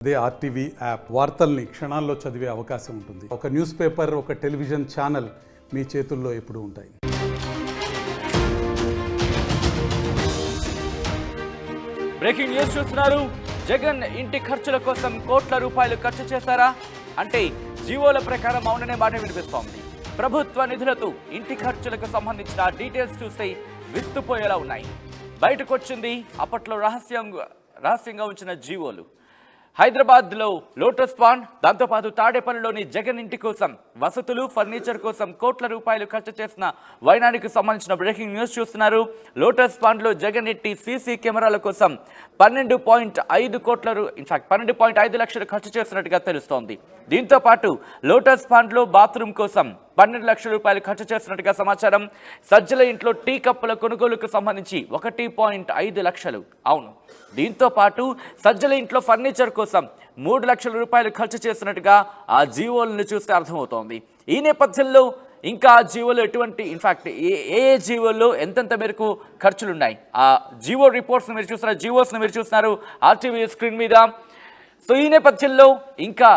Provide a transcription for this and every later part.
అదే RTV app వార్తల్ని క్షణాల్లో చదివే అవకాశం ఉంటుంది. ఒక న్యూస్ పేపర్, ఒక టెలివిజన్ ఛానల్ మీ చేతుల్లో ఎప్పుడూ ఉంటాయి. బ్రేకింగ్ న్యూస్ చూస్తున్నారు. జగన్ ఇంటి ఖర్చుల కోసం కోట్ల రూపాయలు ఖర్చు చేశారా అంటే జీవోల ప్రకారం అవుననే మాట వినిపిస్తోంది. ప్రభుత్వ నిధులతో ఇంటి ఖర్చులకు సంబంధించిన డీటెయిల్స్ చూస్తే విస్తుపోయేలా ఉన్నాయి. బయటకు వచ్చింది అప్పట్లో రహస్యంగా ఉంచిన జీవోలు. హైదరాబాద్లో లోటస్ పాండ్, దాంతోపాటు తాడేపల్లిలోని జగన్ ఇంటి కోసం వసతులు, ఫర్నిచర్ కోసం కోట్ల రూపాయలు ఖర్చు చేసిన వైనానికి సంబంధించిన బ్రేకింగ్ న్యూస్ చూస్తున్నారు. లోటస్ పాండ్లో జగన్ ఇంటి సీసీ కెమెరాల కోసం 12.5 లక్షలు ఖర్చు చేసినట్టుగా తెలుస్తోంది. దీంతో పాటు లోటస్ పాండ్లో బాత్రూమ్ కోసం 12 లక్షల రూపాయలు ఖర్చు చేసినట్టుగా సమాచారం. సజ్జల ఇంట్లో టీ కప్పుల కొనుగోలుకు సంబంధించి 1.5 లక్షలు. అవును, దీంతో పాటు సజ్జల ఇంట్లో ఫర్నిచర్ కోసం 3 లక్షల రూపాయలు ఖర్చు చేసినట్టుగా ఆ జీవోలను చూస్తే అర్థమవుతోంది. ఈ నేపథ్యంలో ఇంకా ఆ జీవోలు ఎటువంటి ఏ జీవోల్లో ఎంతెంత మేరకు ఖర్చులున్నాయి, ఆ జీవో రిపోర్ట్స్ని మీరు చూస్తున్నారు, జీవోస్ని మీరు చూస్తున్నారు ఆర్టీవీ స్క్రీన్ మీద. సో ఈ నేపథ్యంలో ఇంకా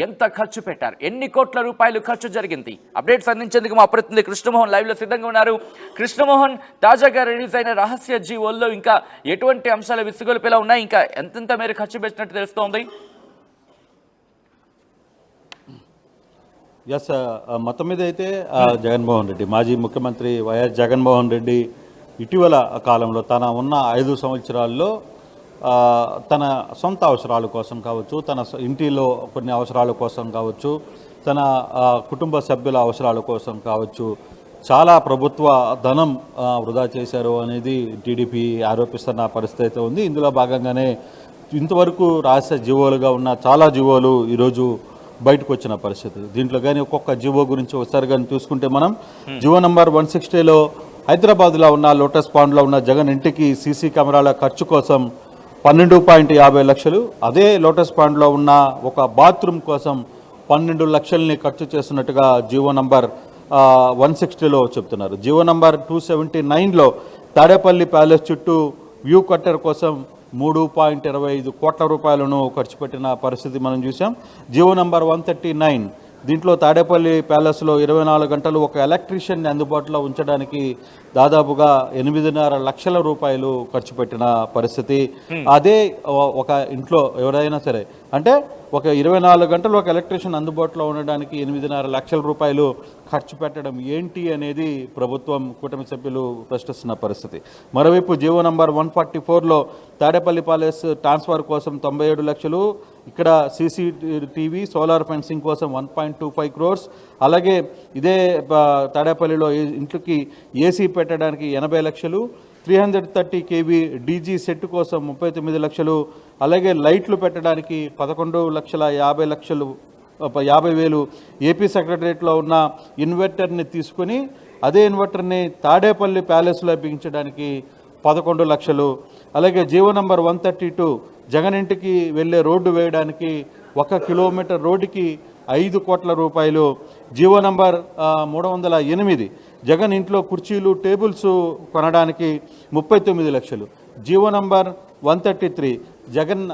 ఎంత ఖర్చు పెట్టారు, ఎన్ని కోట్ల రూపాయలు ఖర్చు జరిగింది, అప్డేట్స్ అందించేందుకు మా ప్రతినిధి కృష్ణమోహన్ లైవ్లో సిద్ధంగా ఉన్నారు. కృష్ణమోహన్, తాజాగా రిలీజ్ అయిన రహస్య జీవోల్లో ఇంకా ఎటువంటి అంశాలు విసుగొలిపేలా ఉన్నాయి, ఇంకా ఎంతెంత మేర ఖర్చు పెట్టినట్టు తెలుస్తోంది? ఎస్, మొత్తం మీద అయితే జగన్మోహన్ రెడ్డి, మాజీ ముఖ్యమంత్రి వైఎస్ జగన్మోహన్ రెడ్డి ఇటీవల కాలంలో తన ఉన్న 5 సంవత్సరాల్లో తన సొంత అవసరాల కోసం కావచ్చు, తన ఇంటిలో కొన్ని అవసరాల కోసం కావచ్చు, తన కుటుంబ సభ్యుల అవసరాల కోసం కావచ్చు, చాలా ప్రభుత్వ ధనం వృధా చేశారు అనేది టీడీపీ ఆరోపిస్తున్న పరిస్థితి ఉంది. ఇందులో భాగంగానే ఇంతవరకు రహస్య జీవోలుగా ఉన్న చాలా జీవోలు ఈరోజు బయటకు వచ్చిన పరిస్థితి. దీంట్లో కానీ ఒక్కొక్క జీవో గురించి ఒకసారి కానీ చూసుకుంటే మనం జీవో నంబర్ 160లో హైదరాబాద్లో ఉన్న లోటస్ పాండ్లో ఉన్న జగన్ ఇంటికి సీసీ కెమెరాల ఖర్చు కోసం 12.50 లక్షలు, అదే లోటస్ పాండ్లో ఉన్న ఒక బాత్రూమ్ కోసం 12 లక్షల్ని ఖర్చు చేస్తున్నట్టుగా జీవో నంబర్ 160లో చెప్తున్నారు. జీవో నంబర్ 279లో తాడేపల్లి ప్యాలెస్ చుట్టూ వ్యూ కట్టర్ కోసం 3.25 కోట్ల రూపాయలను ఖర్చు పెట్టిన పరిస్థితి మనం చూసాం. జీవో నంబర్ 139 దీంట్లో తాడేపల్లి ప్యాలెస్లో 24 గంటలు ఒక ఎలక్ట్రీషియన్ని అందుబాటులో ఉంచడానికి దాదాపుగా 8.5 లక్షల రూపాయలు ఖర్చు పెట్టిన పరిస్థితి. అదే ఒక ఇంట్లో ఎవరైనా సరే అంటే ఒక 24 గంటలు ఒక ఎలక్ట్రీషియన్ అందుబాటులో ఉండడానికి 8.5 లక్షల రూపాయలు ఖర్చు పెట్టడం ఏంటి అనేది ప్రభుత్వం, కూటమి సభ్యులు ప్రశ్నిస్తున్న పరిస్థితి. మరోవైపు జీవో నంబర్ 144లో తాడేపల్లి ప్యాలెస్ ట్రాన్స్ఫర్ కోసం 97 లక్షలు, ఇక్కడ సీసీటీవీ సోలార్ ఫెన్సింగ్ కోసం 1.25 crores, అలాగే ఇదే తాడేపల్లిలో ఇంట్లోకి ఏసీ పెట్టడానికి 80 లక్షలు, 330 kV డీజీ సెట్ కోసం 39 లక్షలు, అలాగే లైట్లు పెట్టడానికి 11,50,000 ఏపీ సెక్రటరియట్లో ఉన్న ఇన్వర్టర్ని తీసుకొని అదే ఇన్వర్టర్ని తాడేపల్లి ప్యాలెస్లో బిగించడానికి 11 లక్షలు, అలాగే జీవో నంబర్ 132 జగన్ ఇంటికి వెళ్ళే రోడ్డు వేయడానికి 1 కిలోమీటర్ రోడ్డుకి 5 కోట్ల రూపాయలు, జీవో నంబర్ 308 జగన్ ఇంట్లో కుర్చీలు, టేబుల్స్ కొనడానికి 39 లక్షలు, జీవో నంబర్ 133 జగన్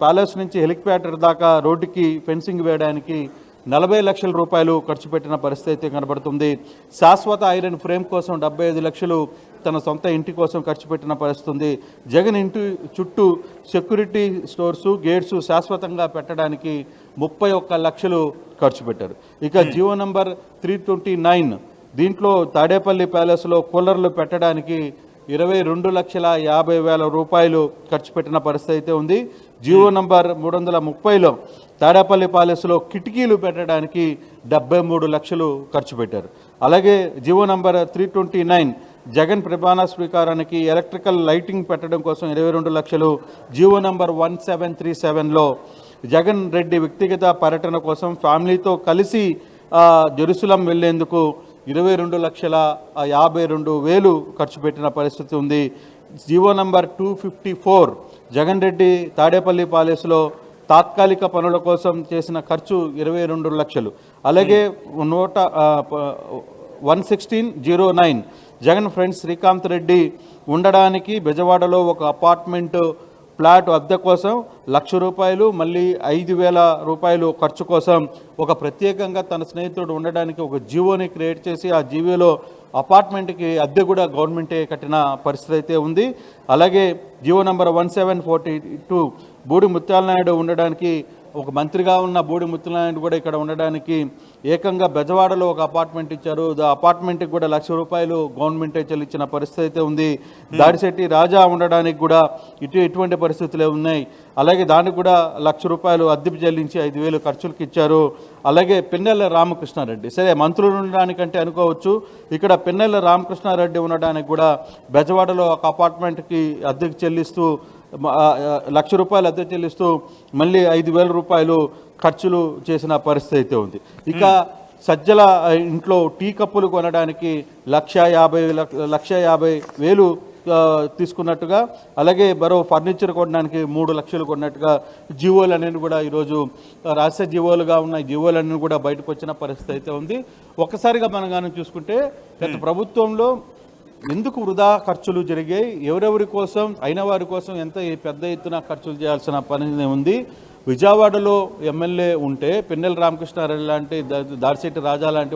ప్యాలెస్ నుంచి హెలికాప్టర్ దాకా రోడ్డుకి ఫెన్సింగ్ వేయడానికి 40 లక్షల రూపాయలు ఖర్చు పెట్టిన పరిస్థితి కనబడుతుంది. శాశ్వత ఐరన్ ఫ్రేమ్ కోసం 75 లక్షలు తన సొంత ఇంటి కోసం ఖర్చు పెట్టిన పరిస్థితి. జగన్ ఇంటి చుట్టూ సెక్యూరిటీ స్టోర్సు, గేట్స్ శాశ్వతంగా పెట్టడానికి 31 లక్షలు ఖర్చు పెట్టారు. ఇక జీవో నంబర్ 329 దీంట్లో తాడేపల్లి ప్యాలెస్లో కూలర్లు పెట్టడానికి 22,50,000 రూపాయలు ఖర్చు పెట్టిన పరిస్థితి అయితే ఉంది. జీవో నంబర్ 330లో తాడేపల్లి ప్యాలెస్లో కిటికీలు పెట్టడానికి 73 లక్షలు ఖర్చు పెట్టారు. అలాగే జీవో నంబర్ 329 జగన్ ప్రమాణ స్వీకారానికి ఎలక్ట్రికల్ లైటింగ్ పెట్టడం కోసం 22 లక్షలు, జీవో నంబర్ 1737లో జగన్ రెడ్డి వ్యక్తిగత పర్యటన కోసం ఫ్యామిలీతో కలిసి జెరూసలం వెళ్లేందుకు 22,52,000 ఖర్చు పెట్టిన పరిస్థితి ఉంది. జీవో నంబర్ 254 జగన్ రెడ్డి తాడేపల్లి ప్యాలెస్లో తాత్కాలిక పనుల కోసం చేసిన ఖర్చు 22 లక్షలు. అలాగే 11609 జగన్ ఫ్రెండ్స్ శ్రీకాంత్ రెడ్డి ఉండడానికి బెజవాడలో ఒక అపార్ట్మెంట్ ఫ్లాట్ అద్దె కోసం ₹1,00,000, మళ్ళీ 5,000 రూపాయలు ఖర్చు కోసం ఒక ప్రత్యేకంగా తన స్నేహితుడు ఉండడానికి ఒక జీవోని క్రియేట్ చేసి ఆ జీవోలో అపార్ట్మెంట్కి అద్దె కూడా గవర్నమెంటే కట్టిన పరిస్థితి అయితే ఉంది. అలాగే జీవో నంబర్ 1742 బూడి ముత్యాలనాయుడు ఉండడానికి, ఒక మంత్రిగా ఉన్న బూడి ముత్యాలనాయుడు కూడా ఇక్కడ ఉండడానికి ఏకంగా బెజవాడలో ఒక అపార్ట్మెంట్ ఇచ్చారు. అపార్ట్మెంట్కి కూడా ₹1,00,000 గవర్నమెంటే చెల్లించిన పరిస్థితి అయితే ఉంది. దాడిశెట్టి రాజా ఉండడానికి కూడా ఇటువంటి పరిస్థితులే ఉన్నాయి. అలాగే దానికి కూడా ₹1,00,000 అద్దె చెల్లించి 5,000 ఖర్చులకు ఇచ్చారు. అలాగే పిన్నెల రామకృష్ణారెడ్డి, సరే మంత్రులు ఉండడానికంటే అనుకోవచ్చు, ఇక్కడ పిన్నెల రామకృష్ణారెడ్డి ఉండడానికి కూడా బెజవాడలో ఒక అపార్ట్మెంట్కి అద్దెకు చెల్లిస్తూ ₹1,00,000 అద్దె చెల్లిస్తూ మళ్ళీ ₹5,000 ఖర్చులు చేసిన పరిస్థితి అయితే ఉంది. ఇక సజ్జల ఇంట్లో టీ కప్పులు కొనడానికి ₹1,50,000 తీసుకున్నట్టుగా, అలాగే మరో ఫర్నిచర్ కొనడానికి 3 లక్షలు కొన్నట్టుగా జీవోలన్నీ కూడా ఈరోజు రహస్య జీవోలుగా ఉన్న జీవోలన్నీ కూడా బయటకు వచ్చిన పరిస్థితి అయితే ఉంది. ఒక్కసారిగా మనం కానీ చూసుకుంటే గత ప్రభుత్వంలో ఎందుకు వృధా ఖర్చులు జరిగాయి, ఎవరెవరి కోసం, అయిన వారి కోసం ఎంత పెద్ద ఎత్తున ఖర్చులు చేయాల్సిన పని ఉంది. విజయవాడలో ఎమ్మెల్యే ఉంటే పిన్నెల రామకృష్ణారెడ్డి లాంటి, దాడిశెట్టి రాజా లాంటి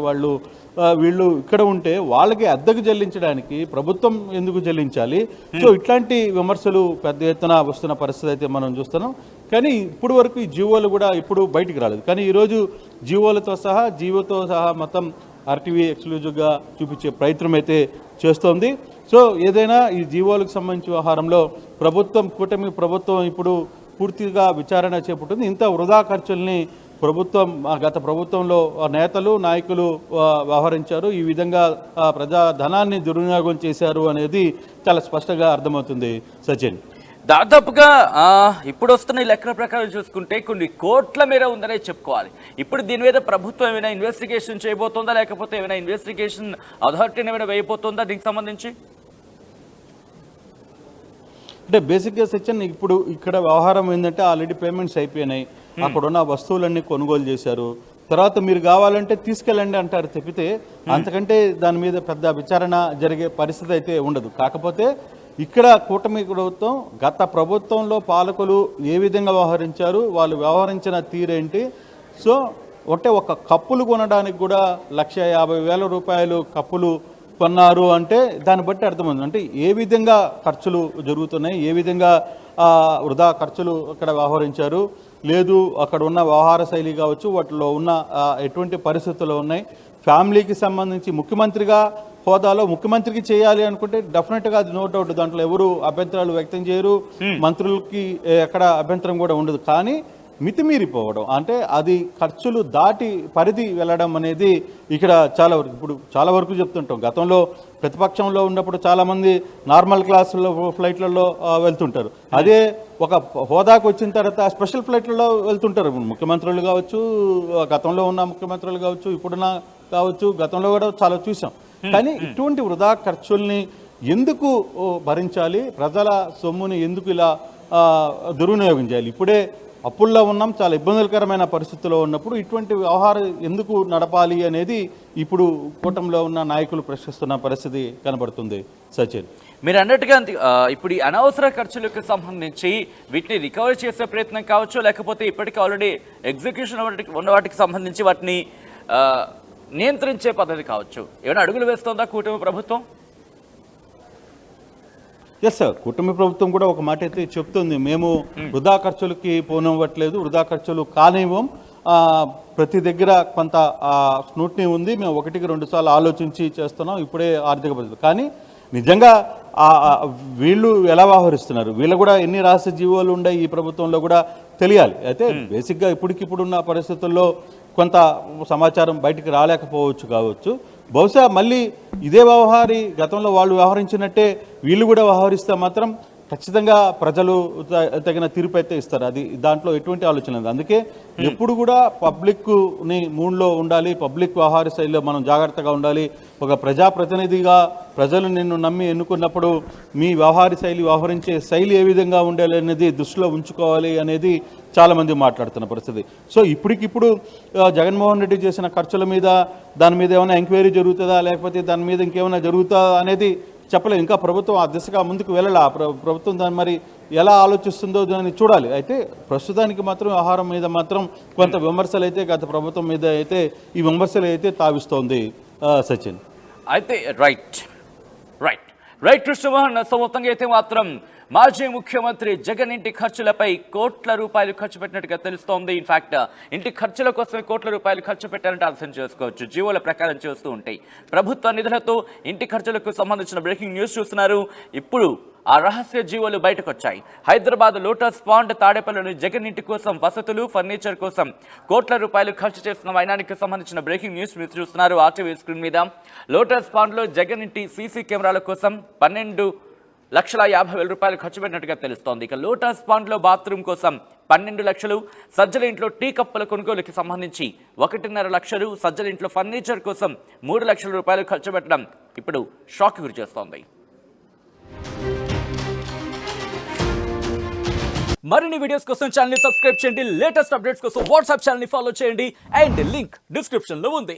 వీళ్ళు ఇక్కడ ఉంటే వాళ్ళకి అద్దెకు చెల్లించడానికి ప్రభుత్వం ఎందుకు చెల్లించాలి? సో ఇట్లాంటి విమర్శలు పెద్ద ఎత్తున వస్తున్న పరిస్థితి అయితే మనం చూస్తున్నాం. కానీ ఇప్పుడు వరకు ఈ జీవోలు కూడా ఇప్పుడు బయటికి రాలేదు. కానీ ఈరోజు జీవోతో సహా మొత్తం ఆర్టీవీ ఎక్స్క్లూజివ్గా చూపించే ప్రయత్నం అయితే చేస్తోంది. సో ఏదైనా ఈ జీవోలకు సంబంధించిన వ్యవహారంలో కూటమి ప్రభుత్వం ఇప్పుడు పూర్తిగా విచారణ చేపట్టింది. ఇంత వృధా ఖర్చుల్ని గత ప్రభుత్వంలో నేతలు, నాయకులు వ్యవహరించారు, ఈ విధంగా ప్రజా ధనాన్ని దుర్వినియోగం చేశారు అనేది చాలా స్పష్టంగా అర్థమవుతుంది. సచిన్, దాదాపుగా ఇప్పుడు వస్తున్న ఈ లెక్కల ప్రకారం చూసుకుంటే కొన్ని కోట్ల మేర ఉందనే చెప్పుకోవాలి. ఇప్పుడు దీని మీద ప్రభుత్వం ఏమైనా ఇన్వెస్టిగేషన్ చేయబోతుందా, లేకపోతే ఏమైనా ఇన్వెస్టిగేషన్ అథారిటీని ఏమైనా వేయబోతుందా దీనికి సంబంధించి? అంటే బేసిక్గా సచిన్, ఇప్పుడు ఇక్కడ వ్యవహారం ఏంటంటే ఆల్రెడీ పేమెంట్స్ అయిపోయినాయి, అక్కడున్న వస్తువులన్నీ కొనుగోలు చేశారు, తర్వాత మీరు కావాలంటే తీసుకెళ్ళండి అంటారు తప్పితే అంతకంటే దాని మీద పెద్ద విచారణ జరిగే పరిస్థితి అయితే ఉండదు. కాకపోతే ఇక్కడ కూటమి ప్రభుత్వం గత ప్రభుత్వంలో పాలకులు ఏ విధంగా వ్యవహరించారు, వాళ్ళు వ్యవహరించిన తీరేంటి, సో అంటే ఒక కప్పులు కొనడానికి కూడా ₹1,50,000 కప్పులు కొన్నారు అంటే దాన్ని బట్టి అర్థమైంది. అంటే ఏ విధంగా ఖర్చులు జరుగుతున్నాయి, ఏ విధంగా వృధా ఖర్చులు అక్కడ వ్యవహరించారు, లేదు అక్కడ ఉన్న వ్యవహార శైలి కావచ్చు, వాటిలో ఉన్న ఎటువంటి పరిస్థితులు ఉన్నాయి, ఫ్యామిలీకి సంబంధించి ముఖ్యమంత్రిగా హోదాలో ముఖ్యమంత్రికి చేయాలి అనుకుంటే డెఫినెట్గా అది నో డౌట్, దాంట్లో ఎవరు అభ్యంతరాలు వ్యక్తం చేయరు, మంత్రులకి ఎక్కడ అభ్యంతరం కూడా ఉండదు. కానీ మితిమీరిపోవడం అంటే అది ఖర్చులు దాటి పరిధి వెళ్ళడం అనేది ఇక్కడ చాలా వరకు చెప్తుంటాం. గతంలో ప్రతిపక్షంలో ఉన్నప్పుడు చాలామంది నార్మల్ క్లాసుల్లో ఫ్లైట్లలో వెళ్తుంటారు, అదే ఒక హోదాకు వచ్చిన తర్వాత స్పెషల్ ఫ్లైట్లలో వెళ్తుంటారు ముఖ్యమంత్రులు కావచ్చు, గతంలో ఉన్న ముఖ్యమంత్రులు కావచ్చు, ఇప్పుడున్న కావచ్చు, గతంలో కూడా చాలా చూసాం. కానీ ఇటువంటి వృధా ఖర్చుల్ని ఎందుకు భరించాలి, ప్రజల సొమ్ముని ఎందుకు ఇలా దుర్వినియోగం చేయాలి? ఇప్పుడే అప్పుల్లో ఉన్నాం, చాలా ఇబ్బందులకరమైన పరిస్థితుల్లో ఉన్నప్పుడు ఇటువంటి వ్యవహారం ఎందుకు నడపాలి అనేది ఇప్పుడు కూటమిలో ఉన్న నాయకులు ప్రశ్నిస్తున్న పరిస్థితి కనబడుతుంది. సచిన్, మీరు అన్నట్టుగా ఇప్పుడు ఈ అనవసర ఖర్చులకు సంబంధించి వీటిని రికవర్ చేసే ప్రయత్నం కావచ్చు, లేకపోతే ఇప్పటికీ ఆల్రెడీ ఎగ్జిక్యూషన్ ఉన్న వాటికి సంబంధించి వాటిని నియంత్రించే పద్ధతి కావచ్చు, ఏమైనా అడుగులు వేస్తోందా కూటమి ప్రభుత్వం? ఎస్ సార్, కూటమి ప్రభుత్వం కూడా ఒక మాట అయితే చెప్తుంది, మేము వృధా ఖర్చులకి పోనివ్వట్లేదు, వృధా ఖర్చులు కానివ్వం, ప్రతి దగ్గర కొంత స్నూట్నీ ఉంది, మేము 1-2 సార్లు ఆలోచించి చేస్తున్నాం, ఇప్పుడే ఆర్థిక పరిస్థితులు. కానీ నిజంగా వీళ్ళు ఎలా వ్యవహరిస్తున్నారు, వీళ్ళు కూడా ఎన్ని రహస్య జీవోలు ఉన్నాయి ఈ ప్రభుత్వంలో కూడా తెలియాలి. అయితే బేసిక్గా ఇప్పుడున్న పరిస్థితుల్లో కొంత సమాచారం బయటికి రాలేకపోవచ్చు కావచ్చు, బహుశా మళ్ళీ ఇదే గతంలో వాళ్ళు వ్యవహరించినట్టే వీళ్ళు కూడా వ్యవహరిస్తే మాత్రం ఖచ్చితంగా ప్రజలు తగిన తీర్పు అయితే ఇస్తారు, అది దాంట్లో ఎటువంటి ఆలోచన లేదు. అందుకే ఎప్పుడు కూడా పబ్లిక్ని మూడ్లో ఉండాలి, పబ్లిక్ వ్యవహార శైలిలో మనం జాగ్రత్తగా ఉండాలి. ఒక ప్రజాప్రతినిధిగా ప్రజలు నిన్ను నమ్మి ఎన్నుకున్నప్పుడు మీ వ్యవహరించే శైలి ఏ విధంగా ఉండాలి అనేది దృష్టిలో ఉంచుకోవాలి అనేది చాలామంది మాట్లాడుతున్న పరిస్థితి. సో ఇప్పటికిప్పుడు జగన్మోహన్ రెడ్డి చేసిన ఖర్చుల మీద దాని మీద ఏమైనా ఎంక్వైరీ జరుగుతుందా, లేకపోతే దాని మీద ఇంకేమైనా జరుగుతుందా అనేది చెప్పలేదు. ఇంకా ప్రభుత్వం ఆ దిశగా ముందుకు వెళ్ళాలి. ప్రభుత్వం దాన్ని మరి ఎలా ఆలోచిస్తుందో దాన్ని చూడాలి. అయితే ప్రస్తుతానికి మాత్రం ఆహారం మీద మాత్రం కొంత విమర్శలు అయితే గత ప్రభుత్వం మీద అయితే ఈ విమర్శలు అయితే తావిస్తోంది సచిన్. అయితే రైట్ కృష్ణమోహన్, సో మొత్తంగా అయితే మాత్రం మాజీ ముఖ్యమంత్రి జగన్ ఇంటి ఖర్చులపై కోట్ల రూపాయలు ఖర్చు పెట్టినట్టుగా తెలుస్తోంది. ఇన్ఫాక్ట్ ఇంటి ఖర్చుల కోసమే కోట్ల రూపాయలు ఖర్చు పెట్టారంటే అర్థం చేసుకోవచ్చు. జీవోల ప్రకారం చేస్తూ ఉంటాయి. ప్రభుత్వ నిధులతో ఇంటి ఖర్చులకు సంబంధించిన బ్రేకింగ్ న్యూస్ చూస్తున్నారు. ఇప్పుడు ఆ రహస్య జీవోలు బయటకు వచ్చాయి. హైదరాబాద్ లోటస్ పాండ్ తాడేపల్లిలోని జగన్ ఇంటి కోసం వసతులు, ఫర్నిచర్ కోసం కోట్ల రూపాయలు ఖర్చు చేస్తున్న వైనానికి సంబంధించిన బ్రేకింగ్ న్యూస్ మీరు చూస్తున్నారు ఆర్టీవీ స్క్రీన్ మీద. లోటస్ పాండ్లో జగన్ ఇంటి సీసీ కెమెరాల కోసం 12,50,000 రూపాయలు ఖర్చు పెట్టినట్టుగా తెలుస్తోంది. ఇక లోటస్ పాండ్లో బాత్రూమ్ కోసం 12 లక్షలు, సజ్జల ఇంట్లో టీ కప్పుల కొనుగోలుకి సంబంధించి 1.5 లక్షలు, సజ్జల ఇంట్లో ఫర్నిచర్ కోసం 3 లక్షల రూపాయలు ఖర్చు పెట్టడం ఇప్పుడు షాక్ గురి చేస్తోంది. మరిన్ని వీడియోస్ కోసం ఛానల్ ని సబ్స్క్రైబ్ చేయండి. లేటెస్ట్ అప్డేట్స్ కోసం వాట్సాప్ ఛానల్ ని ఫాలో చేయండి. అండ్ లింక్ డిస్క్రిప్షన్ లో ఉంది.